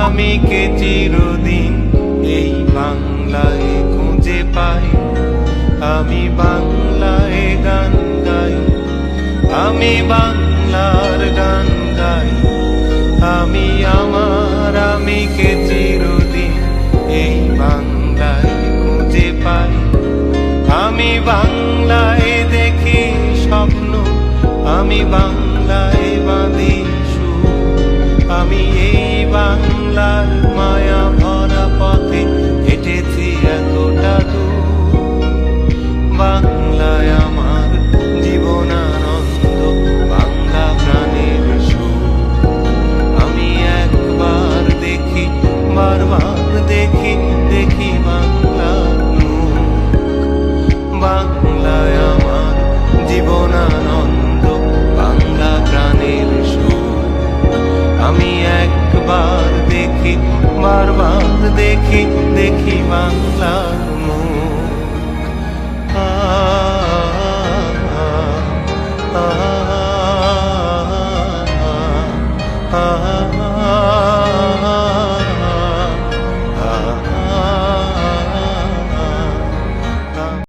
আমি কে চিরদিন এই বাংলায় খুঁজে পাই। আমি বাংলায় গান গাই, আমি বাংলার গান গাই। আমি কে চিরদিন এই বাংলায় খুঁজে পাই। আমি বাংলায় দেখি স্বপ্ন, আমি বাংলায় বাঁধি সুর। আমি এই বাংলার মায়া ভরা পথে হেঁটেছি এতটা দূর। বাংলায় আমার জীবনানন্দ, বাংলা প্রাণের সুর। আমি একবার দেখি, বারবার দেখি, দেখি বাংলার মুখ। বাংলায় আমার জীবনানন্দ, বাংলা প্রাণের সুর। আমি একবার দেখি, বারবার দেখি, দেখি বাংলার মুখ। আ